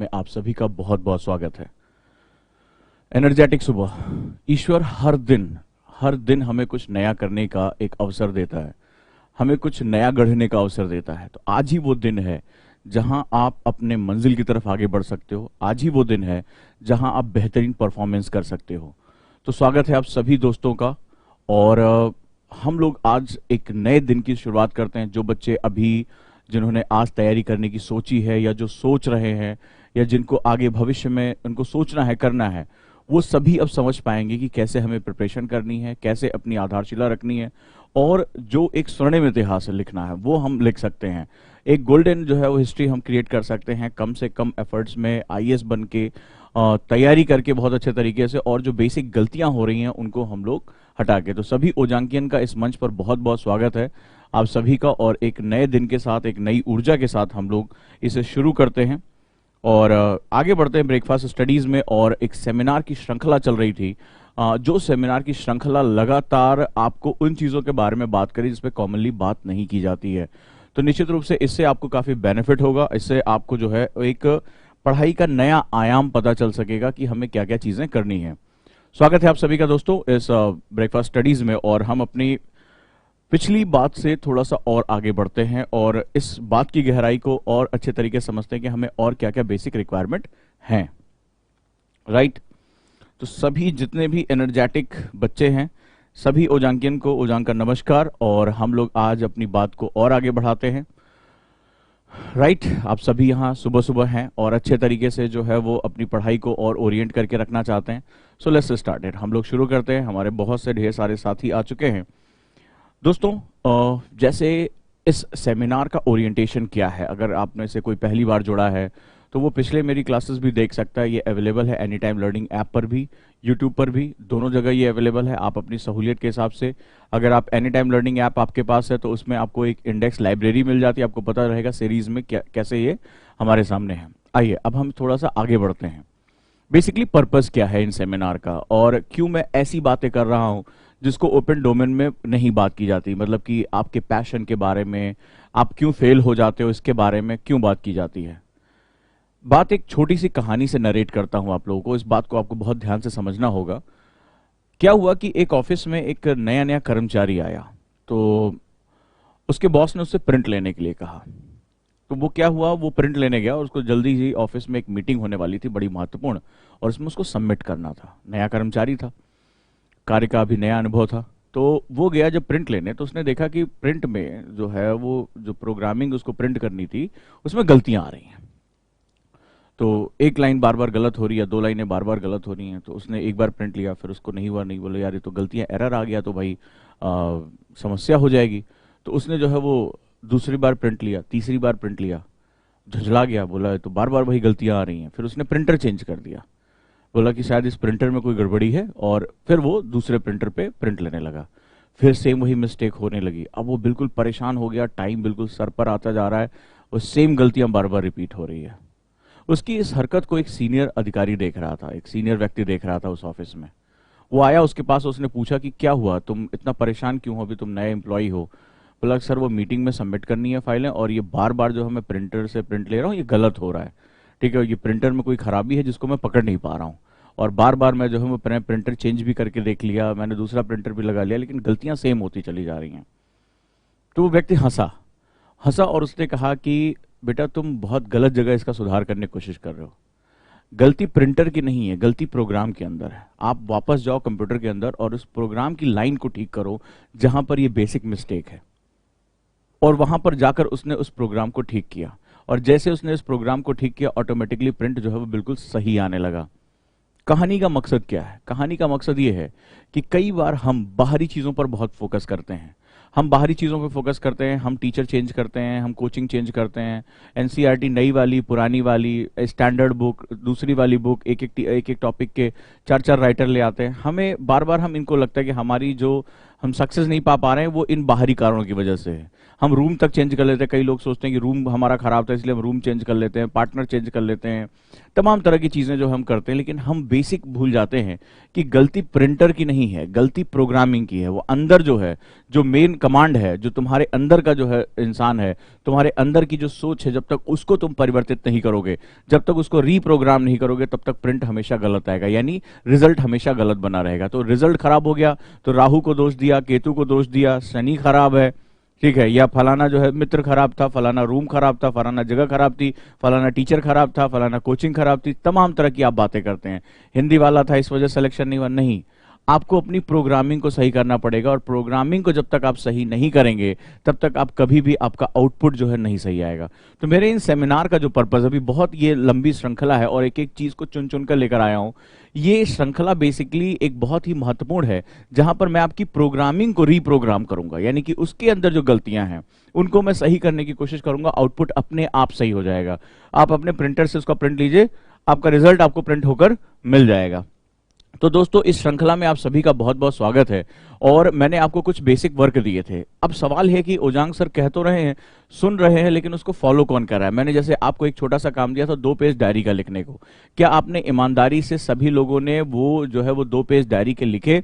में आप सभी का बहुत बहुत स्वागत है। एनर्जेटिक सुबह। ईश्वर हर दिन हमें कुछ नया करने का एक अवसर देता है, हमें कुछ नया गढ़ने का अवसर देता है। तो आज ही वो दिन है जहां आप अपने मंजिल की तरफ आगे बढ़ सकते हो। आज ही वो दिन है जहां आप बेहतरीन परफॉर्मेंस कर सकते हो। तो स्वागत है आप सभी दोस्तों का। और हम लोग आज एक नए दिन की शुरुआत करते हैं। जो बच्चे अभी जिन्होंने आज तैयारी करने की सोची है, या जो सोच रहे हैं, या जिनको आगे भविष्य में उनको सोचना है, करना है, वो सभी अब समझ पाएंगे कि कैसे हमें प्रिपरेशन करनी है, कैसे अपनी आधारशिला रखनी है, और जो एक स्वर्णिम इतिहास लिखना है वो हम लिख सकते हैं। एक गोल्डन जो है वो हिस्ट्री हम क्रिएट कर सकते हैं कम से कम एफर्ट्स में, आईएएस बन के तैयारी करके बहुत अच्छे तरीके से, और जो बेसिक गलतियां हो रही हैं उनको हम लोग हटा के। तो सभी ओजांकियन का इस मंच पर बहुत बहुत स्वागत है आप सभी का। और एक नए दिन के साथ, एक नई ऊर्जा के साथ हम लोग इसे शुरू करते हैं और आगे बढ़ते हैं ब्रेकफास्ट स्टडीज में। और एक सेमिनार की श्रृंखला चल रही थी, जो सेमिनार की श्रृंखला लगातार आपको उन चीज़ों के बारे में बात करी जिस पे कॉमनली बात नहीं की जाती है। तो निश्चित रूप से इससे आपको काफ़ी बेनिफिट होगा। इससे आपको जो है एक पढ़ाई का नया आयाम पता चल सकेगा कि हमें क्या क्या चीज़ें करनी है। स्वागत है आप सभी का दोस्तों इस ब्रेकफास्ट स्टडीज में। और हम अपनी पिछली बात से थोड़ा सा और आगे बढ़ते हैं और इस बात की गहराई को और अच्छे तरीके से समझते हैं कि हमें और क्या क्या बेसिक रिक्वायरमेंट हैं। राइट। तो सभी जितने भी एनर्जेटिक बच्चे हैं, सभी ओजांकियन को ओजांका नमस्कार। और हम लोग आज अपनी बात को और आगे बढ़ाते हैं। राइट। आप सभी यहाँ सुबह सुबह हैं और अच्छे तरीके से जो है वो अपनी पढ़ाई को और ओरिएंट करके रखना चाहते हैं। So let's start it. हम लोग शुरू करते हैं। हमारे बहुत से ढेर सारे साथी आ चुके हैं। दोस्तों, जैसे इस सेमिनार का ओरिएंटेशन क्या है, अगर आप में से कोई पहली बार जुड़ा है तो वो पिछले मेरी क्लासेस भी देख सकता है। ये अवेलेबल है एनी टाइम लर्निंग ऐप पर भी, यूट्यूब पर भी, दोनों जगह ये अवेलेबल है। आप अपनी सहूलियत के हिसाब से, अगर आप एनी टाइम लर्निंग ऐप आपके पास है तो उसमें आपको एक इंडेक्स लाइब्रेरी मिल जाती है, आपको पता रहेगा सीरीज में कैसे ये हमारे सामने है। आइए अब हम थोड़ा सा आगे बढ़ते हैं। बेसिकली पर्पस क्या है इन सेमिनार का, और क्यों मैं ऐसी बातें कर रहा हूँ जिसको ओपन डोमेन में नहीं बात की जाती। मतलब कि आपके पैशन के बारे में, आप क्यों फेल हो जाते हो, इसके बारे में क्यों बात की जाती है। बात एक छोटी सी कहानी से नरेट करता हूं आप लोगों को। इस बात को आपको बहुत ध्यान से समझना होगा। क्या हुआ कि एक ऑफिस में एक नया नया कर्मचारी आया, तो उसके बॉस ने उससे प्रिंट लेने के लिए कहा। तो वो क्या हुआ, वो प्रिंट लेने गया और उसको जल्दी ही ऑफिस में एक मीटिंग होने वाली थी बड़ी महत्वपूर्ण, और उसमें उसको सबमिट करना था। नया कर्मचारी था, कार्य का अभी नया अनुभव था। तो वो गया जब प्रिंट लेने, तो उसने देखा कि प्रिंट में जो है वो जो प्रोग्रामिंग उसको प्रिंट करनी थी उसमें गलतियां आ रही हैं। तो एक लाइन बार बार गलत हो रही है, दो लाइनें बार बार गलत हो रही हैं। तो उसने एक बार प्रिंट लिया, फिर उसको नहीं हुआ, नहीं बोले यार ये तो गलतियां, एरर आ गया तो भाई समस्या हो जाएगी। तो उसने जो है वो दूसरी बार प्रिंट लिया, तीसरी बार प्रिंट लिया, झुंझला गया, बोला तो बार बार वही गलतियां आ रही हैं। फिर उसने प्रिंटर चेंज कर दिया, बोला कि शायद इस प्रिंटर में कोई गड़बड़ी है, और फिर वो दूसरे प्रिंटर पे प्रिंट लेने लगा। फिर सेम वही मिस्टेक होने लगी। अब वो बिल्कुल परेशान हो गया, टाइम बिल्कुल सर पर आता जा रहा है, वो सेम गलतियां बार बार रिपीट हो रही है। उसकी इस हरकत को एक सीनियर अधिकारी देख रहा था, एक सीनियर व्यक्ति देख रहा था उस ऑफिस में। वो आया उसके पास, उसने पूछा कि क्या हुआ, तुम इतना परेशान क्यों हो, अभी तुम नए एम्प्लॉय हो। बोला सर वो मीटिंग में सबमिट करनी है फाइलें, और ये बार बार जो है मैं प्रिंटर से प्रिंट ले रहा हूँ, ये गलत हो रहा है। ठीक है, ये प्रिंटर में कोई खराबी है जिसको मैं पकड़ नहीं पा रहा हूँ, और बार बार मैं जो है मैं प्रिंटर चेंज भी करके देख लिया, मैंने दूसरा प्रिंटर भी लगा लिया, लेकिन गलतियां सेम होती चली जा रही हैं। तो वो व्यक्ति हंसा और उसने कहा कि बेटा तुम बहुत गलत जगह इसका सुधार करने की कोशिश कर रहे हो। गलती प्रिंटर की नहीं है, गलती प्रोग्राम के अंदर है। आप वापस जाओ कंप्यूटर के अंदर और उस प्रोग्राम की लाइन को ठीक करो जहां पर ये बेसिक मिस्टेक है। और वहां पर जाकर उसने उस प्रोग्राम को ठीक किया, और जैसे उसने इस प्रोग्राम को ठीक किया, ऑटोमेटिकली प्रिंट जो है वो बिल्कुल सही आने लगा। कहानी का मकसद क्या है? कहानी का मकसद ये है कि कई बार हम बाहरी चीजों पर बहुत फोकस करते हैं। हम बाहरी चीज़ों पे फोकस करते हैं, हम टीचर चेंज करते हैं, हम कोचिंग चेंज करते हैं, एनसीईआरटी नई वाली, पुरानी वाली, स्टैंडर्ड बुक, दूसरी वाली बुक, एक एक टॉपिक के चार चार राइटर ले आते हैं। हमें बार बार हम इनको लगता है कि हमारी जो हम सक्सेस नहीं पा रहे हैं, वो इन बाहरी कारणों की वजह से है। हम रूम तक चेंज कर लेते हैं, कई लोग सोचते हैं कि रूम हमारा खराब था इसलिए हम रूम चेंज कर लेते हैं, पार्टनर चेंज कर लेते हैं, तमाम तरह की चीजें जो हम करते हैं, लेकिन हम बेसिक भूल जाते हैं कि गलती प्रिंटर की नहीं है, गलती प्रोग्रामिंग की है। वो अंदर जो है, जो मेन कमांड है, जो तुम्हारे अंदर का जो है इंसान है, तुम्हारे अंदर की जो सोच है, जब तक उसको तुम परिवर्तित नहीं करोगे, जब तक उसको रीप्रोग्राम नहीं करोगे, तब तक प्रिंट हमेशा गलत आएगा, यानी रिजल्ट हमेशा गलत बना रहेगा। तो रिजल्ट खराब हो गया तो राहु को दोष दिया, केतु को दोष दिया, शनि खराब है, ठीक है, या फलाना जो है मित्र खराब था, फलाना रूम खराब था, फलाना जगह खराब थी, फलाना टीचर खराब था, फलाना कोचिंग खराब थी, तमाम तरह की आप बातें करते हैं। हिंदी वाला था इस वजह सिलेक्शन नहीं हुआ, नहीं, आपको अपनी प्रोग्रामिंग को सही करना पड़ेगा, और प्रोग्रामिंग को जब तक आप सही नहीं करेंगे तब तक आप कभी भी आपका आउटपुट जो है नहीं सही आएगा। तो मेरे इन सेमिनार का जो पर्पज, अभी बहुत ये लंबी श्रृंखला है और एक एक चीज को चुन चुन कर लेकर आया हूं। ये श्रृंखला बेसिकली एक बहुत ही महत्वपूर्ण है, जहां पर मैं आपकी प्रोग्रामिंग को रीप्रोग्राम करूंगा, यानी कि उसके अंदर जो गलतियां हैं उनको मैं सही करने की कोशिश करूंगा, आउटपुट अपने आप सही हो जाएगा। आप अपने प्रिंटर से उसका प्रिंट लीजिए, आपका रिजल्ट आपको प्रिंट होकर मिल जाएगा। तो दोस्तों, इस श्रृंखला में आप सभी का बहुत बहुत स्वागत है, और मैंने आपको कुछ बेसिक वर्क दिए थे। अब सवाल है कि ओजांग सर कह तो रहे हैं, सुन रहे हैं, लेकिन उसको फॉलो कौन कर रहा है। मैंने जैसे आपको एक छोटा सा काम दिया था 2 पेज डायरी का लिखने को, क्या आपने ईमानदारी से सभी लोगों ने वो जो है वो 2 पेज डायरी के लिखे?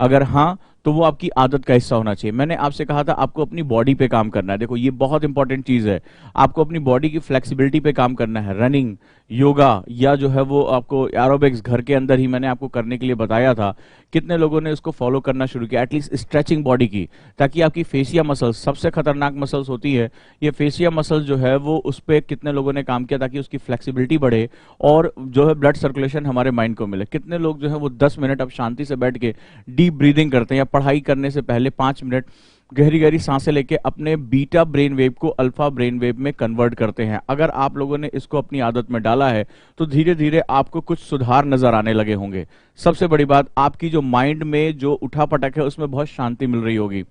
अगर हाँ, तो वो आपकी आदत का हिस्सा होना चाहिए। मैंने आपसे कहा था आपको अपनी बॉडी पे काम करना है। देखो, ये बहुत इंपॉर्टेंट चीज है, आपको अपनी बॉडी की फ्लेक्सिबिलिटी पे काम करना है। रनिंग, योगा, या जो है वो आपको एरोबिक्स घर के अंदर ही मैंने आपको करने के लिए बताया था। कितने लोगों ने उसको फॉलो करना शुरू किया? एटलीस्ट स्ट्रेचिंग बॉडी की, ताकि आपकी फेसिया मसल्स, सबसे खतरनाक मसल्स होती है ये फेसिया मसल्स जो है वो, उस पर कितने लोगों ने काम किया ताकि उसकी फ्लेक्सिबिलिटी बढ़े और जो है ब्लड सर्कुलेशन हमारे माइंड को मिले। कितने लोग जो है वो 10 मिनट अब शांति से बैठ के डीप ब्रीदिंग करते हैं, या पढ़ाई करने से पहले 5 मिनट गहरी गहरी सांसें लेके अपने बीटा ब्रेन वेव को अल्फा ब्रेन वेव में कन्वर्ट करते हैं। अगर आप लोगों ने इसको अपनी आदत में डाला है तो धीरे धीरे आपको कुछ सुधार नजर आने लगे होंगे। सबसे बड़ी बात, आपकी जो माइंड में जो उठापटक है उसमें बहुत शांति मिल रही होगी।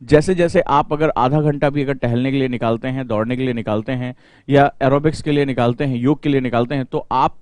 जैसे जैसे आप अगर आधा घंटा भी अगर टहलने के लिए निकालते हैं, दौड़ने के लिए निकालते हैं, या एरोबिक्स के लिए निकालते हैं, योग के लिए निकालते हैं, तो आप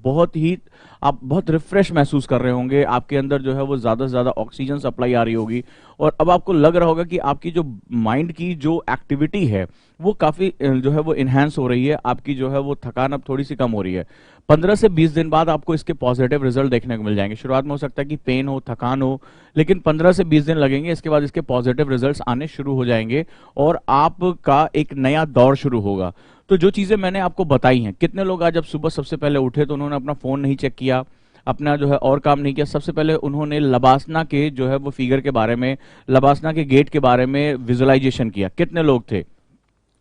बहुत रिफ्रेश महसूस कर रहे होंगे। आपके अंदर जो है वो ज्यादा से ज्यादा ऑक्सीजन सप्लाई आ रही होगी, और अब आपको लग रहा होगा कि आपकी जो माइंड की जो एक्टिविटी है वो काफी जो है वो इनहेंस हो रही है। आपकी जो है वो थकान अब थोड़ी सी कम हो रही है। 15 से 20 दिन बाद आपको इसके पॉजिटिव रिजल्ट देखने को मिल जाएंगे। शुरुआत में हो सकता है कि पेन हो, थकान हो, लेकिन 15 से 20 दिन लगेंगे, इसके बाद इसके पॉजिटिव रिजल्ट्स आने शुरू हो जाएंगे और आपका एक नया दौर शुरू होगा। तो जो चीजें मैंने आपको बताई हैं, कितने लोग आज जब सुबह सबसे पहले उठे तो उन्होंने अपना फोन नहीं चेक किया, अपना जो है और काम नहीं किया, सबसे पहले उन्होंने लबासना के जो है वो फिगर के बारे में, लबासना के गेट के बारे में विजुअलाइजेशन किया? कितने लोग थे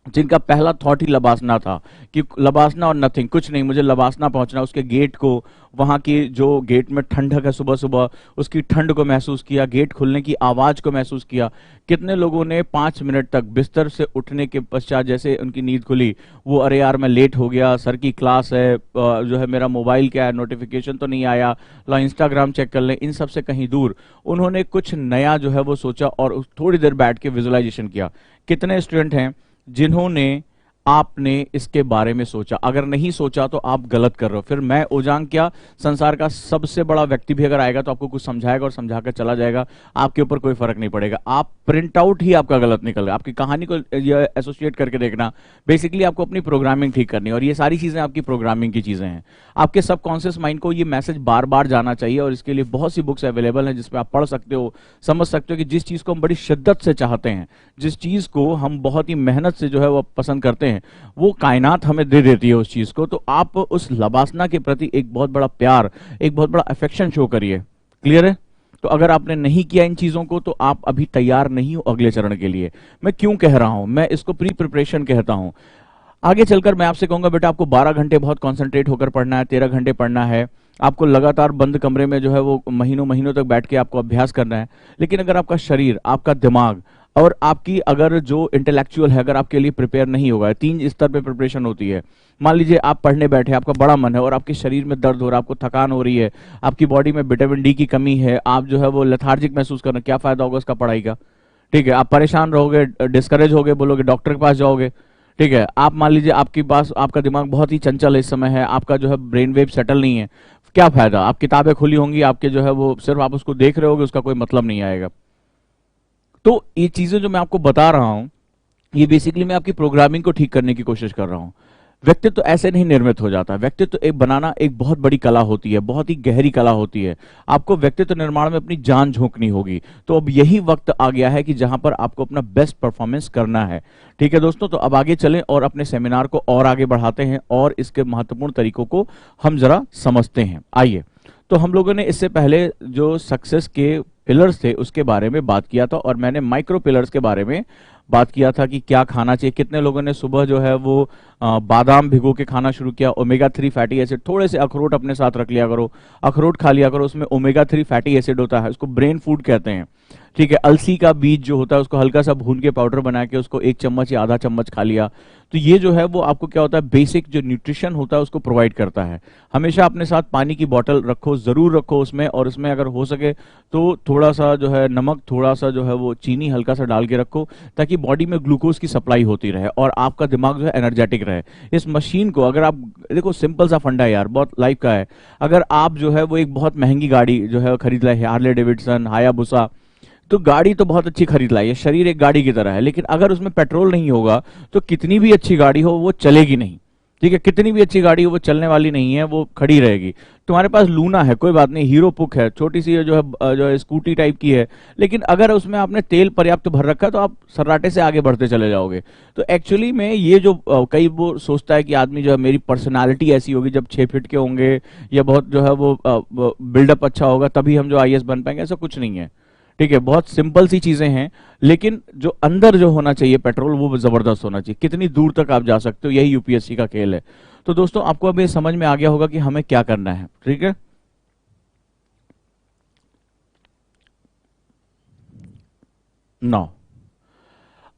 जिनका पहला थॉट ही लबासना था कि लबासना और नथिंग, कुछ नहीं, मुझे लबासना पहुंचना, उसके गेट को, वहां की जो गेट में ठंडक है सुबह सुबह, उसकी ठंड को महसूस किया, गेट खुलने की आवाज को महसूस किया। कितने लोगों ने 5 मिनट तक बिस्तर से उठने के पश्चात जैसे उनकी नींद खुली, वो अरे यार मैं लेट हो गया, सर की क्लास है, जो है मेरा मोबाइल क्या है, नोटिफिकेशन तो नहीं आया, ला इंस्टाग्राम चेक कर लें, इन सब से कहीं दूर उन्होंने कुछ नया जो है वो सोचा और थोड़ी देर बैठ के विजुअलाइजेशन किया। कितने स्टूडेंट हैं जिन्होंने आपने इसके बारे में सोचा? अगर नहीं सोचा तो आप गलत कर रहे हो। फिर मैं ओजांग क्या, संसार का सबसे बड़ा व्यक्ति भी अगर आएगा तो आपको कुछ समझाएगा और समझाकर चला जाएगा, आपके ऊपर कोई फर्क नहीं पड़ेगा। आप प्रिंट आउट ही आपका गलत निकल, आपकी कहानी को एसोसिएट करके देखना। बेसिकली आपको अपनी प्रोग्रामिंग ठीक करनी है, और ये सारी चीजें आपकी प्रोग्रामिंग की चीजें हैं। आपके सबकॉन्शियस माइंड को ये मैसेज बार बार जाना चाहिए, और इसके लिए बहुत सी बुक्स अवेलेबल हैं जिसपे आप पढ़ सकते हो, समझ सकते हो कि जिस चीज को हम बड़ी शिद्दत से चाहते हैं, जिस चीज को हम बहुत ही मेहनत से जो है वो पसंद करते हैं, वो कायनात हमें दे देती है उस चीज को। तो आप उस लबासना के प्रति एक बहुत बड़ा प्यार, एक बहुत बड़ा अफेक्शन शो करिए। क्लियर है? तो अगर आपने नहीं किया इन चीजों को तो आप अभी तैयार नहीं हो अगले चरण के लिए। मैं क्यों कह रहा हूं, मैं इसको प्री प्रिपरेशन कहता हूं। आगे चलकर मैं आपसे कहूंगा बेटा आपको 12 घंटे बहुत कॉन्सेंट्रेट होकर पढ़ना है, 13 घंटे पढ़ना है, आपको लगातार बंद कमरे में जो है वो महीनों महीनों तक बैठ के आपको अभ्यास करना है। लेकिन अगर आपका शरीर, आपका दिमाग और आपकी अगर जो इंटेलेक्चुअल है, अगर आपके लिए प्रिपेयर नहीं होगा, 3 स्तर पे प्रिपरेशन होती है। मान लीजिए आप पढ़ने बैठे, आपका बड़ा मन है और आपके शरीर में दर्द हो रहा है, आपको थकान हो रही है, आपकी बॉडी में विटामिन डी की कमी है, आप जो है वो लेथार्जिक महसूस कर रहे हैं, क्या फायदा होगा उसका पढ़ाई का? ठीक है, आप परेशान रहोगे, डिस्करेज होगे, बोलोगे डॉक्टर के पास जाओगे। ठीक है, आप मान लीजिए आपके पास, आपका दिमाग बहुत ही चंचल है इस समय है, आपका जो है ब्रेन वेव सेटल नहीं है, क्या फायदा? आप किताबें खुली होंगी आपके जो है वो, सिर्फ आप उसको देख रहे होगे, उसका कोई मतलब नहीं आएगा। तो ये चीजें जो मैं आपको बता रहा हूं, ये बेसिकली मैं आपकी प्रोग्रामिंग को ठीक करने की कोशिश कर रहा हूं। व्यक्तित्व तो ऐसे नहीं निर्मित हो जाता। व्यक्तित्व एक बनाना एक बहुत बड़ी कला होती है, बहुत ही गहरी कला होती है। आपको व्यक्तित्व निर्माण में अपनी जान झोंकनी होगी। तो अब यही वक्त आ गया है कि जहां पर आपको अपना बेस्ट परफॉर्मेंस करना है। ठीक है दोस्तों, तो अब आगे चलें और अपने सेमिनार को और आगे बढ़ाते हैं और इसके महत्वपूर्ण तरीकों को हम जरा समझते हैं। आइए, तो हम लोगों ने इससे पहले जो सक्सेस के पिलर्स थे उसके बारे में बात किया था, और मैंने माइक्रो पिलर्स के बारे में बात किया था कि क्या खाना चाहिए। कितने लोगों ने सुबह जो है वो बादाम भिगो के खाना शुरू किया। ओमेगा 3 फैटी एसिड, थोड़े से अखरोट अपने साथ रख लिया करो, अखरोट खा लिया करो, उसमें ओमेगा 3 फैटी एसिड होता है, उसको ब्रेन फूड कहते हैं। ठीक है, अलसी का बीज जो होता है उसको हल्का सा भून के पाउडर बना के उसको 1 चम्मच या आधा चम्मच खा लिया। तो ये जो है वो आपको क्या होता है, बेसिक जो न्यूट्रिशन होता है उसको प्रोवाइड करता है। हमेशा अपने साथ पानी की बोतल रखो, जरूर रखो उसमें, और उसमें अगर हो सके तो थोड़ा सा जो है नमक, थोड़ा सा जो है वो चीनी हल्का सा डाल के रखो, ताकि बॉडी में ग्लूकोज की सप्लाई होती रहे और आपका दिमाग जो है एनर्जेटिक रहे। इस मशीन को अगर आप देखो, सिंपल सा फंडा है यार, बहुत लाइफ का है। अगर आप जो है वो एक बहुत महंगी गाड़ी जो है खरीद लाए, हार्ले डेविडसन, हायाबुसा, तो गाड़ी तो बहुत अच्छी खरीद लाई है, शरीर एक गाड़ी की तरह है, लेकिन अगर उसमें पेट्रोल नहीं होगा तो कितनी भी अच्छी गाड़ी हो वो चलेगी नहीं। ठीक है, कितनी भी अच्छी गाड़ी हो वो चलने वाली नहीं है, वो खड़ी रहेगी। तुम्हारे पास लूना है, कोई बात नहीं, हीरो पुक है, छोटी सी जो है स्कूटी टाइप की है, लेकिन अगर उसमें आपने तेल पर्याप्त भर रखा है तो आप सर्राटे से आगे बढ़ते चले जाओगे। तो एक्चुअली में ये जो कई वो सोचता है कि आदमी जो है मेरी पर्सनालिटी ऐसी होगी, जब 6 फीट के होंगे या बहुत जो है वो बिल्डअप अच्छा होगा तभी हम जो आईएएस बन पाएंगे, ऐसा कुछ नहीं है। ठीक है, बहुत सिंपल सी चीजें हैं, लेकिन जो अंदर जो होना चाहिए पेट्रोल वो जबरदस्त होना चाहिए। कितनी दूर तक आप जा सकते हो, यही यूपीएससी का खेल है। तो दोस्तों आपको अब ये समझ में आ गया होगा कि हमें क्या करना है। ठीक है, 9,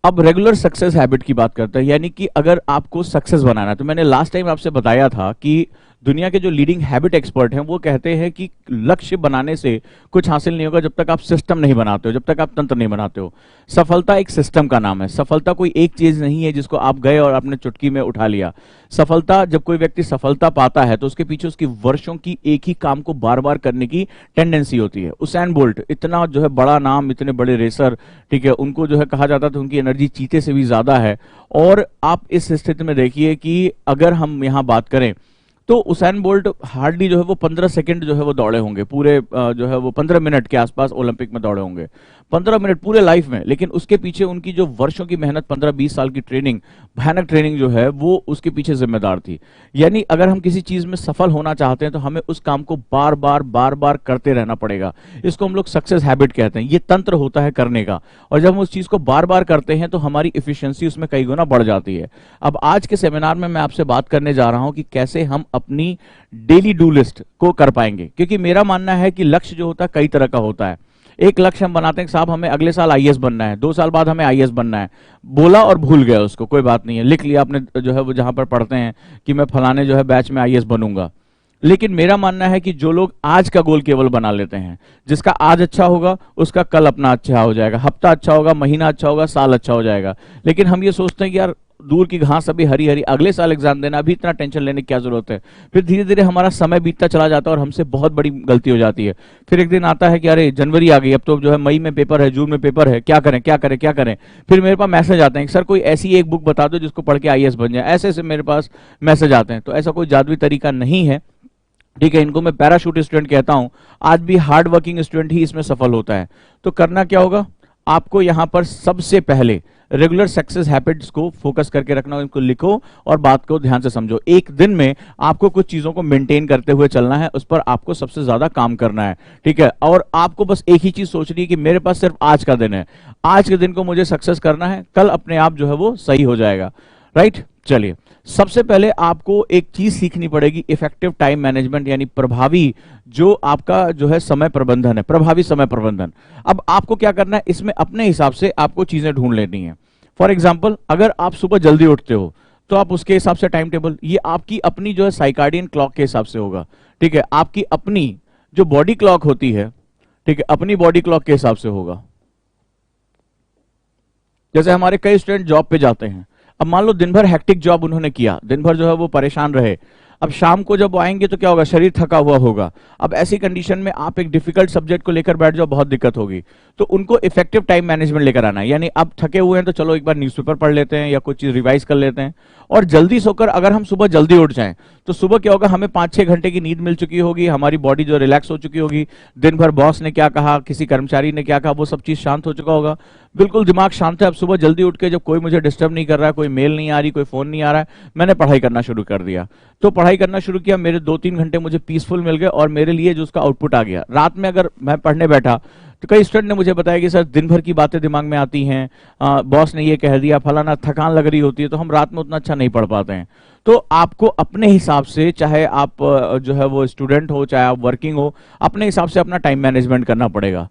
अब रेगुलर सक्सेस हैबिट की बात करते हैं, यानी कि अगर आपको सक्सेस बनाना है, तो मैंने लास्ट टाइम आपसे बताया था कि दुनिया के जो लीडिंग हैबिट एक्सपर्ट हैं वो कहते हैं कि लक्ष्य बनाने से कुछ हासिल नहीं होगा जब तक आप सिस्टम नहीं बनाते हो, जब तक आप तंत्र नहीं बनाते हो। सफलता एक सिस्टम का नाम है। सफलता कोई एक चीज नहीं है जिसको आप गए और आपने चुटकी में उठा लिया। सफलता, जब कोई व्यक्ति सफलता पाता है तो उसके पीछे उसकी वर्षों की एक ही काम को बार बार करने की टेंडेंसी होती है। उसैन बोल्ट, इतना जो है बड़ा नाम, इतने बड़े रेसर, ठीक है, उनको जो है कहा जाता था उनकी एनर्जी चीते से भी ज्यादा है। और आप इस स्थिति में देखिए कि अगर हम यहाँ बात करें तो उसैन बोल्ट हार्डली जो है वो 15 सेकंड जो है वो दौड़े होंगे, पूरे जो है वो 15 मिनट के आसपास ओलंपिक में दौड़े होंगे, 15 मिनट पूरे लाइफ में। लेकिन उसके पीछे उनकी जो वर्षों की मेहनत, 15-20 साल की ट्रेनिंग, भयानक ट्रेनिंग जो है वो उसके पीछे जिम्मेदार थी। यानी अगर हम किसी चीज में सफल होना चाहते हैं तो हमें उस काम को बार बार करते रहना पड़ेगा। इसको हम लोग सक्सेस हैबिट कहते हैं। ये तंत्र होता है करने का, और जब हम उस चीज को बार बार करते हैं तो हमारी इफिशियंसी उसमें कई गुना बढ़ जाती है। अब आज के सेमिनार में मैं आपसे बात करने जा रहा हूं कि कैसे हम अपनी डेली डू लिस्ट को कर पाएंगे, क्योंकि मेरा मानना है कि लक्ष्य जो होता है कई तरह का होता है। एक लक्ष्य हम बनाते हैं कि साहब हमें अगले साल आईएएस बनना है, 2 साल बाद हमें आईएएस बनना है, बोला और भूल गया उसको, कोई बात नहीं है, लिख लिया आपने जो है वो जहां पर पढ़ते हैं कि मैं फलाने जो है बैच में आईएएस बनूंगा। लेकिन मेरा मानना है कि जो लोग आज का गोल केवल बना लेते हैं, जिसका आज अच्छा होगा उसका कल अपना अच्छा हो जाएगा, हफ्ता अच्छा होगा, महीना अच्छा होगा, साल अच्छा हो जाएगा। लेकिन हम ये सोचते हैं कि यार दूर की घास अभी हरी हरी, अगले साल एग्जाम देना, अभी इतना टेंशन लेने की क्या जरूरत है। फिर धीरे धीरे हमारा समय बीतता चला जाता है और हमसे बहुत बड़ी गलती हो जाती है। फिर एक दिन आता है कि अरे जनवरी आ गई, अब तो जो है मई में पेपर है, जून में पेपर है, क्या करें क्या करें क्या करें। फिर मेरे पास मैसेज आते हैं कि सर कोई ऐसी एक बुक बता दो जिसको पढ़ के आईएएस बन जाए। ऐसे ऐसे मेरे पास मैसेज आते हैं। तो ऐसा कोई जादुई तरीका नहीं है, ठीक है, इनको मैं पैराशूट स्टूडेंट कहता हूं। आज भी हार्ड वर्किंग स्टूडेंट ही इसमें सफल होता है। तो करना क्या होगा, आपको यहां पर सबसे पहले रेगुलर सक्सेस हैबिट्स को फोकस करके रखना, इनको लिखो और बात को ध्यान से समझो। एक दिन में आपको कुछ चीजों को मेंटेन करते हुए चलना है, उस पर आपको सबसे ज्यादा काम करना है, ठीक है। और आपको बस एक ही चीज सोचनी है कि मेरे पास सिर्फ आज का दिन है, आज के दिन को मुझे सक्सेस करना है, कल अपने आप जो है वो सही हो जाएगा, राइट। चलिए, सबसे पहले आपको एक चीज सीखनी पड़ेगी, इफेक्टिव टाइम मैनेजमेंट, यानी प्रभावी जो आपका जो है समय प्रबंधन है, प्रभावी समय प्रबंधन। अब आपको क्या करना है, इसमें अपने हिसाब से आपको चीजें ढूंढ लेनी है। फॉर एग्जाम्पल, अगर आप सुबह जल्दी उठते हो तो आप उसके हिसाब से टाइम टेबल, ये आपकी अपनी जो है साइकार्डियन क्लॉक के हिसाब से होगा, ठीक है। आपकी अपनी जो बॉडी क्लॉक होती है, ठीक है, अपनी बॉडी क्लॉक के हिसाब से होगा। जैसे हमारे कई स्टूडेंट जॉब पे जाते हैं, अब मान लो दिन भर हेक्टिक जॉब उन्होंने किया, दिन भर जो है वो परेशान रहे, अब शाम को जब वो आएंगे तो क्या होगा, शरीर थका हुआ होगा। अब ऐसी कंडीशन में आप एक डिफिकल्ट सब्जेक्ट को लेकर बैठ जाओ, बहुत दिक्कत होगी। तो उनको इफेक्टिव टाइम मैनेजमेंट लेकर आना है, यानी अब थके हुए हैं तो चलो एक बार न्यूज़पेपर पढ़ लेते हैं या कुछ चीज रिवाइज कर लेते हैं। और जल्दी सोकर अगर हम सुबह जल्दी उठ जाएं तो सुबह क्या होगा, हमें 5-6 घंटे की नींद मिल चुकी होगी, हमारी बॉडी जो रिलैक्स हो चुकी होगी, दिन भर बॉस ने क्या कहा, किसी कर्मचारी ने क्या कहा, वो सब चीज शांत हो चुका होगा, बिल्कुल दिमाग शांत है। अब सुबह जल्दी उठ के जब कोई मुझे डिस्टर्ब नहीं कर रहा है, कोई मेल नहीं आ रही, कोई फोन नहीं आ रहा है, मैंने पढ़ाई करना शुरू कर दिया। तो पढ़ाई करना शुरू किया, मेरे 2-3 घंटे मुझे पीसफुल मिल गए और मेरे लिए जो उसका आउटपुट आ गया। रात में अगर मैं पढ़ने बैठा तो कई स्टूडेंट ने मुझे बताया कि सर दिन भर की बातें दिमाग में आती हैं, बॉस ने ये कह दिया, फलाना, थकान लग रही होती है, तो हम रात में उतना अच्छा नहीं पढ़ पाते हैं। तो आपको अपने हिसाब से, चाहे आप जो है वो स्टूडेंट हो, चाहे आप वर्किंग हो, अपने हिसाब से अपना टाइम मैनेजमेंट करना पड़ेगा।